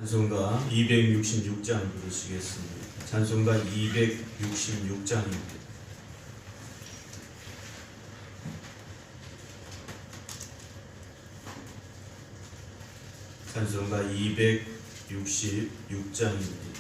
찬송가 266장 부르시겠습니다. 찬송가 266장입니다. 찬송가 266장입니다.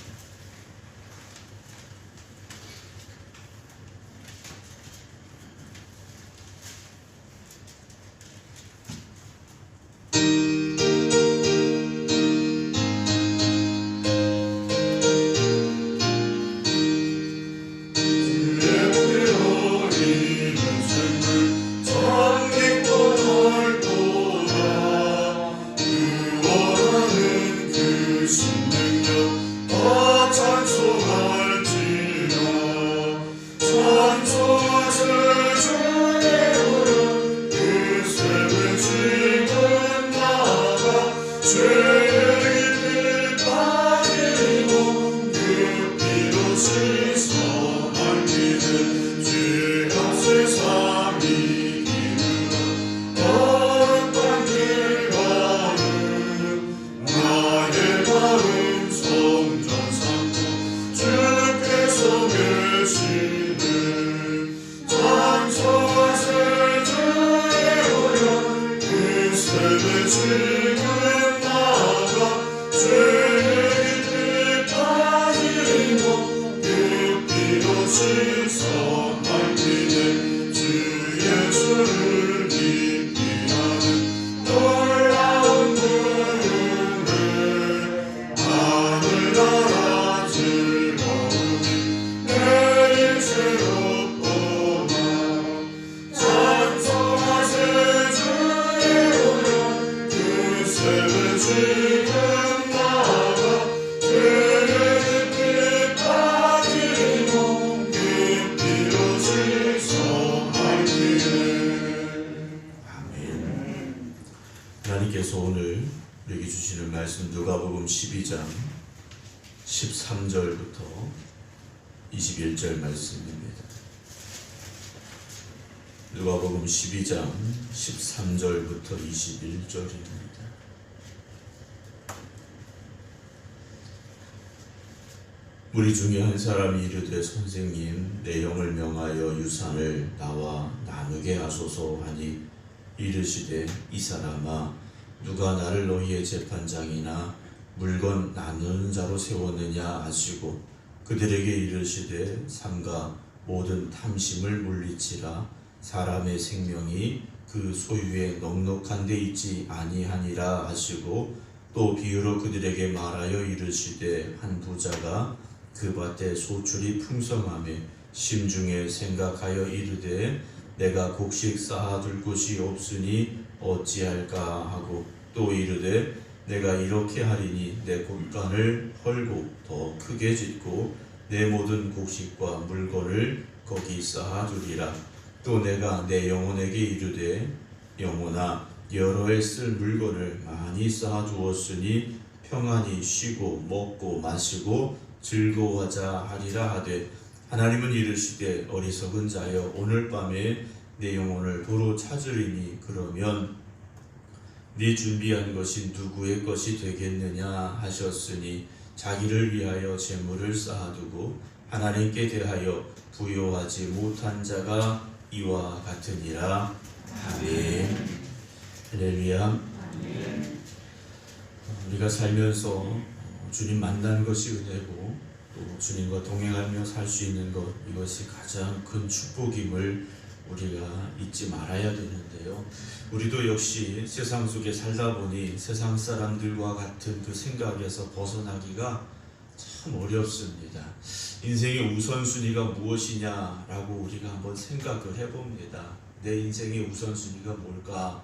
하나님께서 오늘 우리에게 주시는 말씀 누가복음 12장 13절부터 21절 말씀입니다. 누가복음 12장 13절부터 21절입니다. 무리 중에 한 사람이 이르되 선생님 내 영을 명하여 유산을 나와 나누게 하소서 하니 이르시되 이 사람아 누가 나를 너희의 재판장이나 물건 나누는 자로 세웠느냐 하시고 그들에게 이르시되 삼가 모든 탐심을 물리치라 사람의 생명이 그 소유에 넉넉한 데 있지 아니하니라 하시고 또 비유로 그들에게 말하여 이르시되 한 부자가 그 밭에 소출이 풍성하매 심중에 생각하여 이르되 내가 곡식 쌓아둘 곳이 없으니 어찌할까 하고 또 이르되 내가 이렇게 하리니 내 곳간을 헐고 더 크게 짓고 내 모든 곡식과 물건을 거기 쌓아두리라. 또 내가 내 영혼에게 이르되 영혼아 여러 해 쓸 물건을 많이 쌓아두었으니 평안히 쉬고 먹고 마시고 즐거워하자 하리라 하되 하나님은 이르시되 어리석은 자여 오늘 밤에 내 영혼을 도로 찾으리니 그러면 네 준비한 것이 누구의 것이 되겠느냐 하셨으니 자기를 위하여 재물을 쌓아두고 하나님께 대하여 부요하지 못한 자가 이와 같으니라. 아멘. 할렐루야. 우리가 살면서 주님 만나는 것이 은혜고 또 주님과 동행하며 살 수 있는 것, 이것이 가장 큰 축복임을 우리가 잊지 말아야 되는데요. 우리도 역시 세상 속에 살다 보니 세상 사람들과 같은 그 생각에서 벗어나기가 참 어렵습니다. 인생의 우선순위가 무엇이냐라고 우리가 한번 생각을 해봅니다. 내 인생의 우선순위가 뭘까?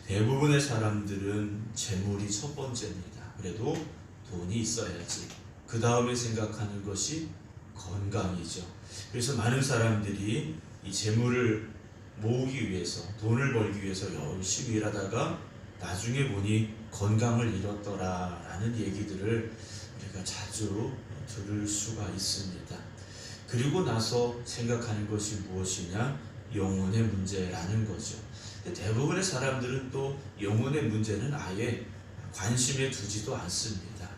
대부분의 사람들은 재물이 첫 번째입니다. 그래도 돈이 있어야지. 그 다음에 생각하는 것이 건강이죠. 그래서 많은 사람들이 이 재물을 모으기 위해서, 돈을 벌기 위해서 열심히 일하다가 나중에 보니 건강을 잃었더라 라는 얘기들을 우리가 자주 들을 수가 있습니다. 그리고 나서 생각하는 것이 무엇이냐? 영혼의 문제라는 거죠. 대부분의 사람들은 또 영혼의 문제는 아예 관심에 두지도 않습니다.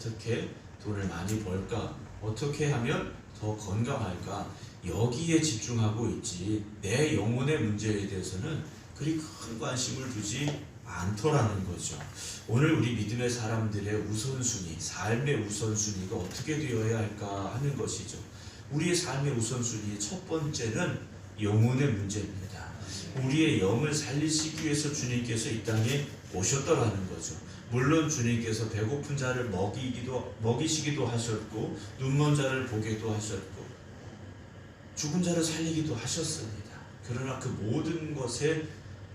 어떻게 돈을 많이 벌까? 어떻게 하면 더 건강할까? 여기에 집중하고 있지 내 영혼의 문제에 대해서는 그리 큰 관심을 두지 않더라는 거죠. 오늘 우리 믿음의 사람들의 우선순위, 삶의 우선순위가 어떻게 되어야 할까 하는 것이죠. 우리의 삶의 우선순위의 첫 번째는 영혼의 문제입니다. 우리의 영을 살리시기 위해서 주님께서 이 땅에 오셨더라는 거죠. 물론 주님께서 배고픈 자를 먹이시기도 하셨고 눈먼 자를 보게도 하셨고 죽은 자를 살리기도 하셨습니다. 그러나 그 모든 것의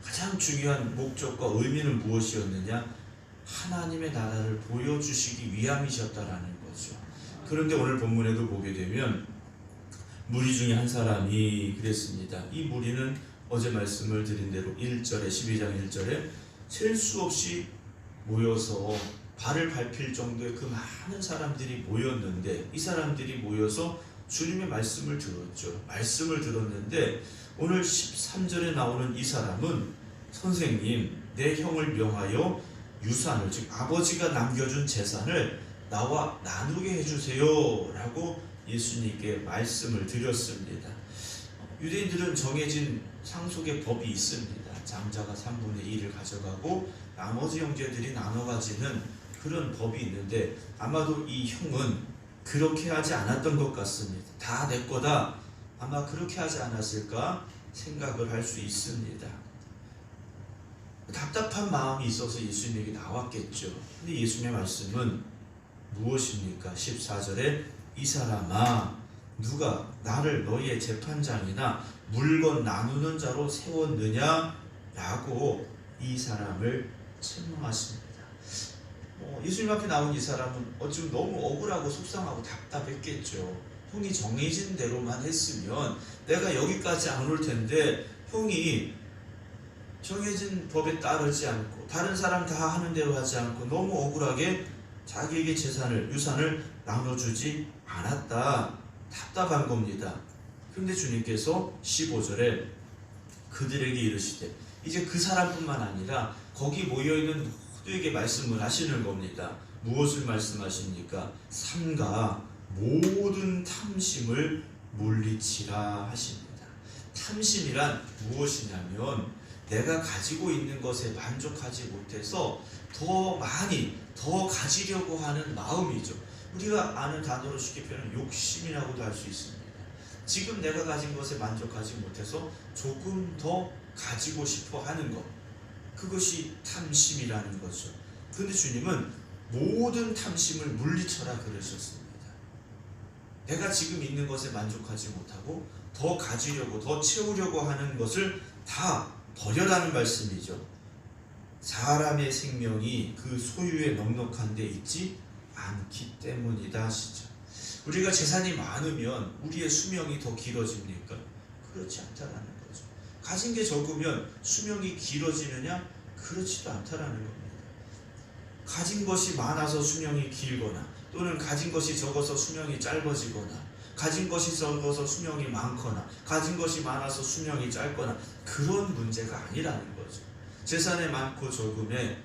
가장 중요한 목적과 의미는 무엇이었느냐? 하나님의 나라를 보여주시기 위함이셨다라는 거죠. 그런데 오늘 본문에도 보게 되면 무리 중에 한 사람이 그랬습니다. 이 무리는 어제 말씀을 드린 대로 1절에 12장 1절에 셀 수 없이 모여서 발을 밟힐 정도의 그 많은 사람들이 모였는데 이 사람들이 모여서 주님의 말씀을 들었죠. 말씀을 들었는데 오늘 13절에 나오는 이 사람은 선생님 내 형을 명하여 유산을 즉 아버지가 남겨준 재산을 나와 나누게 해주세요 라고 예수님께 말씀을 드렸습니다. 유대인들은 정해진 상속의 법이 있습니다. 장자가 3분의 1을 가져가고 나머지 형제들이 나눠 가지는 그런 법이 있는데 아마도 이 형은 그렇게 하지 않았던 것 같습니다. 다 내 거다. 아마 그렇게 하지 않았을까 생각을 할 수 있습니다. 답답한 마음이 있어서 예수님에게 나왔겠죠. 근데 예수님의 말씀은 무엇입니까? 14절에 이 사람아 누가 나를 너희의 재판장이나 물건 나누는 자로 세웠느냐? 라고 이 사람을 책망하십니다. 예수님 앞에 나온 이 사람은 어쩌면 너무 억울하고 속상하고 답답했겠죠. 형이 정해진 대로만 했으면 내가 여기까지 안 올 텐데 형이 정해진 법에 따르지 않고 다른 사람 다 하는 대로 하지 않고 너무 억울하게 자기에게 유산을 나눠주지 않았다. 답답한 겁니다. 그런데 주님께서 15절에 그들에게 이르시되 이제 그 사람뿐만 아니라 거기 모여있는 모두에게 말씀을 하시는 겁니다. 무엇을 말씀하십니까? 삼가 모든 탐심을 물리치라 하십니다. 탐심이란 무엇이냐면 내가 가지고 있는 것에 만족하지 못해서 더 많이 더 가지려고 하는 마음이죠. 우리가 아는 단어로 쉽게 표현하면 욕심이라고도 할 수 있습니다. 지금 내가 가진 것에 만족하지 못해서 조금 더 가지고 싶어 하는 것, 그것이 탐심이라는 거죠. 그런데 주님은 모든 탐심을 물리쳐라 그러셨습니다. 내가 지금 있는 것에 만족하지 못하고 더 가지려고 더 채우려고 하는 것을 다 버려라는 말씀이죠. 사람의 생명이 그 소유에 넉넉한 데 있지 않기 때문이다 하시죠. 우리가 재산이 많으면 우리의 수명이 더 길어집니까? 그렇지 않다라는 거죠. 가진 게 적으면 수명이 길어지느냐? 그렇지도 않다라는 겁니다. 가진 것이 많아서 수명이 길거나 또는 가진 것이 적어서 수명이 짧아지거나 가진 것이 적어서 수명이 많거나 가진 것이 많아서 수명이 짧거나 그런 문제가 아니라는 거죠. 재산의 많고 적음에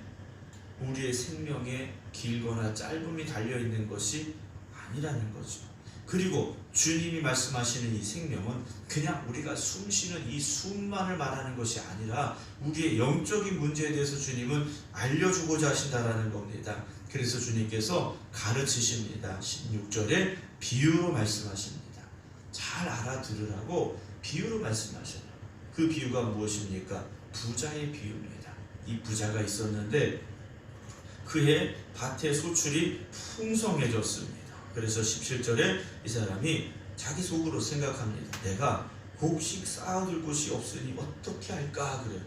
우리의 생명의 길거나 짧음이 달려있는 것이 아니라는 거죠. 그리고 주님이 말씀하시는 이 생명은 그냥 우리가 숨쉬는 이 숨만을 말하는 것이 아니라 우리의 영적인 문제에 대해서 주님은 알려주고자 하신다라는 겁니다. 그래서 주님께서 가르치십니다. 16절에 비유로 말씀하십니다. 잘 알아들으라고 비유로 말씀하셔요. 그 비유가 무엇입니까? 부자의 비유입니다. 이 부자가 있었는데 그해 밭의 소출이 풍성해졌습니다. 그래서 17절에 이 사람이 자기 속으로 생각합니다. 내가 곡식 쌓아둘 곳이 없으니 어떻게 할까 그래요.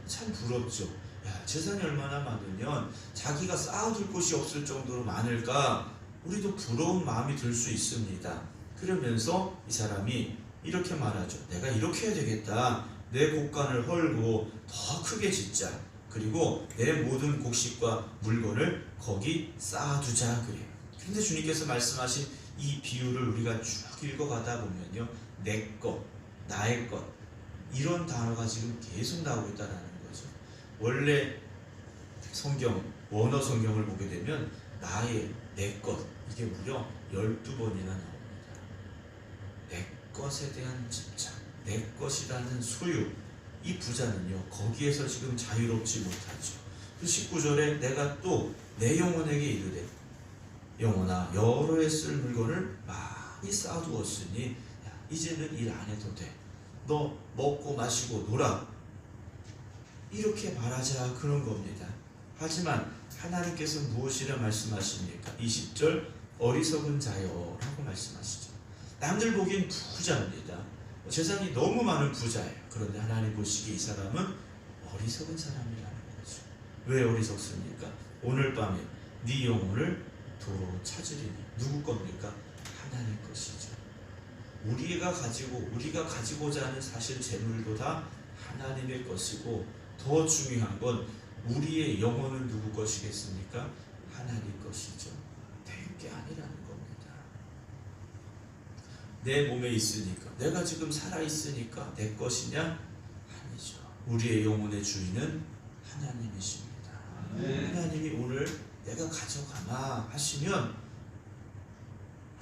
참 부럽죠. 야, 재산이 얼마나 많으면 자기가 쌓아둘 곳이 없을 정도로 많을까? 우리도 부러운 마음이 들 수 있습니다. 그러면서 이 사람이 이렇게 말하죠. 내가 이렇게 해야 되겠다. 내 곡간을 헐고 더 크게 짓자. 그리고 내 모든 곡식과 물건을 거기 쌓아두자 그래요. 근데 주님께서 말씀하신 이 비유를 우리가 쭉 읽어가다 보면요, 내 것, 나의 것 이런 단어가 지금 계속 나오고 있다는 거죠. 원래 성경, 원어 성경을 보게 되면 나의, 내 것, 이게 무려 12번이나 나옵니다. 내 것에 대한 집착, 내 것이라는 소유, 이 부자는요 거기에서 지금 자유롭지 못하죠. 그 19절에 내가 또 내 영혼에게 이르되 영혼아 여러 해 쓸 물건을 많이 쌓아두었으니 야, 이제는 일 안 해도 돼. 너 먹고 마시고 놀아. 이렇게 말하자 그런 겁니다. 하지만 하나님께서 무엇이라 말씀하십니까? 20절 어리석은 자여 라고 말씀하시죠. 남들 보기엔 부자입니다. 재산이 너무 많은 부자예요. 그런데 하나님 보시기에 이 사람은 어리석은 사람이라는 거죠. 왜 어리석습니까? 오늘 밤에 네 영혼을 도로 찾으리니 누구 겁니까? 하나님 것이죠. 우리가 가지고자 하는 사실 재물도 다 하나님의 것이고 더 중요한 건 우리의 영혼은 누구 것이겠습니까? 하나님 것이죠. 내 게 아니라는 겁니다. 내 몸에 있으니까, 내가 지금 살아있으니까 내 것이냐? 아니죠. 우리의 영혼의 주인은 하나님이십니다. 하나님이 오늘 내가 가져가마 하시면,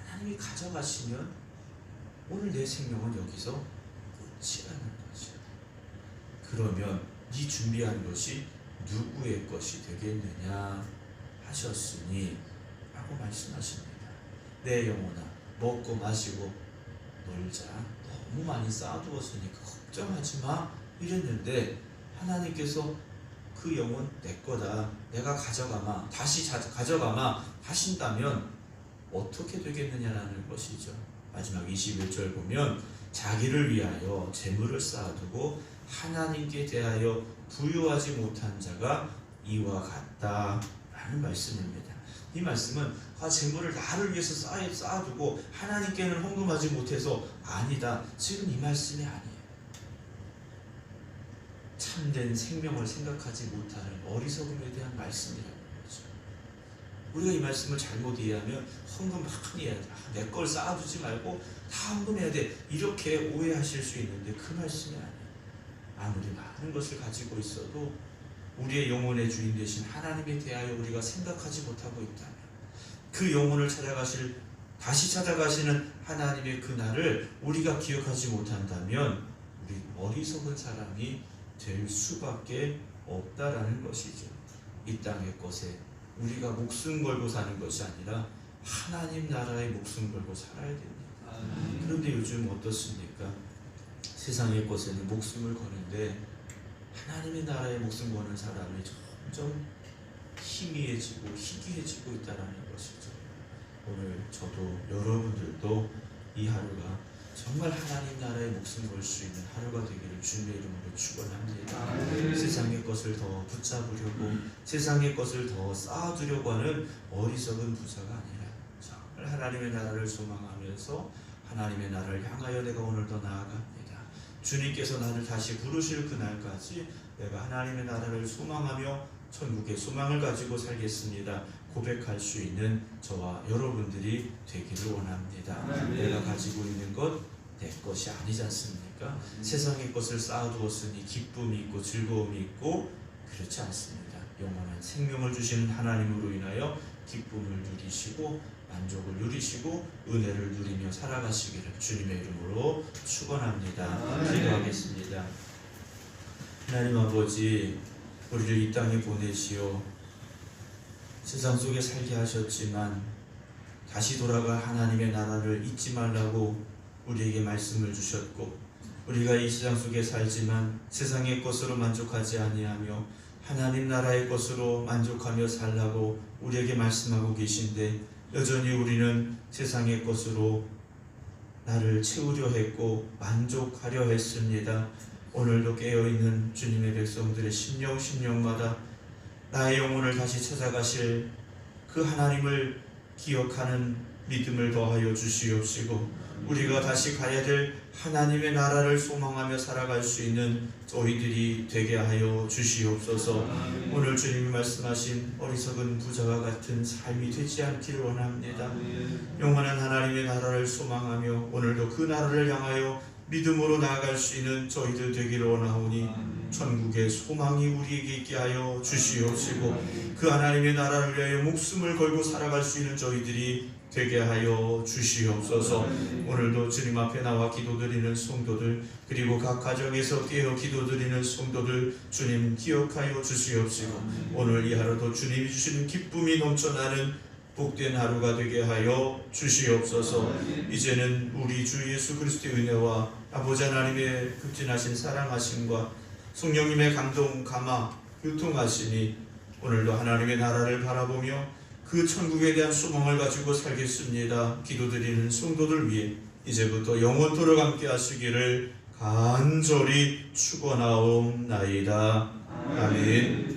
하나님이 가져가시면 오늘 내 생명은 여기서 끝이라는 거죠. 그러면 네 준비한 것이 누구의 것이 되겠느냐 하셨으니 라고 말씀하십니다. 내 영혼아 먹고 마시고 놀자. 너무 많이 쌓아두었으니까 걱정하지 마 이랬는데 하나님께서 그 영혼 내 거다. 내가 가져가마. 다시 가져가마 하신다면 어떻게 되겠느냐라는 것이죠. 마지막 21절 보면 자기를 위하여 재물을 쌓아두고 하나님께 대하여 부유하지 못한 자가 이와 같다라는 말씀입니다. 이 말씀은 재물을 나를 위해서 쌓아두고 하나님께는 헌금하지 못해서 아니다. 지금 이 말씀이 아니에요. 참된 생명을 생각하지 못하는 어리석음에 대한 말씀이라는 거죠. 우리가 이 말씀을 잘못 이해하면 헌금 많이 해야 돼. 내 걸 쌓아두지 말고 다 헌금해야 돼. 이렇게 오해하실 수 있는데 그 말씀이 아니에요. 아무리 많은 것을 가지고 있어도 우리의 영혼의 주인 되신 하나님에 대하여 우리가 생각하지 못하고 있다면 그 영혼을 다시 찾아가시는 하나님의 그날을 우리가 기억하지 못한다면 우리 어리석은 사람이 될 수밖에 없다라는 것이죠. 이 땅의 것에 우리가 목숨 걸고 사는 것이 아니라 하나님 나라에 목숨 걸고 살아야 됩니다. 그런데 요즘 어떻습니까? 세상의 것에는 목숨을 거는데 하나님의 나라에 목숨 거는 사람이 점점 희미해지고 희귀해지고 있다는 것이죠. 오늘 저도 여러분들도 이 하루가 정말 하나님 나라에 목숨 걸 수 있는 하루가 되기를 주님의 이름으로 축원합니다. 세상의 것을 더 붙잡으려고 세상의 것을 더 쌓아두려고 하는 어리석은 부자가 아니라 정말 하나님의 나라를 소망하면서 하나님의 나라를 향하여 내가 오늘 더 나아갑니다. 주님께서 나를 다시 부르실 그날까지 내가 하나님의 나라를 소망하며 천국의 소망을 가지고 살겠습니다. 고백할 수 있는 저와 여러분들이 되기를 원합니다. 내가 가지고 있는 것 내 것이 아니지 않습니까? 세상의 것을 쌓아두었으니 기쁨이 있고 즐거움이 있고 그렇지 않습니다. 영원한 생명을 주시는 하나님으로 인하여 기쁨을 누리시고 만족을 누리시고 은혜를 누리며 살아가시기를 주님의 이름으로 축원합니다. 기도하겠습니다. 하나님 아버지, 우리를 이 땅에 보내시어 세상 속에 살게 하셨지만 다시 돌아가 하나님의 나라를 잊지 말라고 우리에게 말씀을 주셨고 우리가 이 세상 속에 살지만 세상의 것으로 만족하지 아니하며 하나님 나라의 것으로 만족하며 살라고 우리에게 말씀하고 계신데 여전히 우리는 세상의 것으로 나를 채우려 했고 만족하려 했습니다. 오늘도 깨어있는 주님의 백성들의 심령마다 나의 영혼을 다시 찾아가실 그 하나님을 기억하는 믿음을 더하여 주시옵시고 우리가 다시 가야 될 하나님의 나라를 소망하며 살아갈 수 있는 저희들이 되게 하여 주시옵소서. 오늘 주님이 말씀하신 어리석은 부자와 같은 삶이 되지 않기를 원합니다. 영원한 하나님의 나라를 소망하며 오늘도 그 나라를 향하여 믿음으로 나아갈 수 있는 저희들 되기를 원하오니 천국의 소망이 우리에게 있게 하여 주시옵시고 그 하나님의 나라를 위하여 목숨을 걸고 살아갈 수 있는 저희들이 되게 하여 주시옵소서. 오늘도 주님 앞에 나와 기도드리는 성도들 그리고 각 가정에서 깨어 기도드리는 성도들 주님 기억하여 주시옵시고 오늘 이 하루도 주님이 주시는 기쁨이 넘쳐나는 복된 하루가 되게 하여 주시옵소서. 이제는 우리 주 예수 그리스도의 은혜와 아버지 하나님의 극진하신 사랑하심과 성령님의 감동 감화 교통하시니 오늘도 하나님의 나라를 바라보며 그 천국에 대한 소망을 가지고 살겠습니다. 기도드리는 성도들 위해 이제부터 영원토록 함께 하시기를 간절히 축원하옵나이다. 아멘.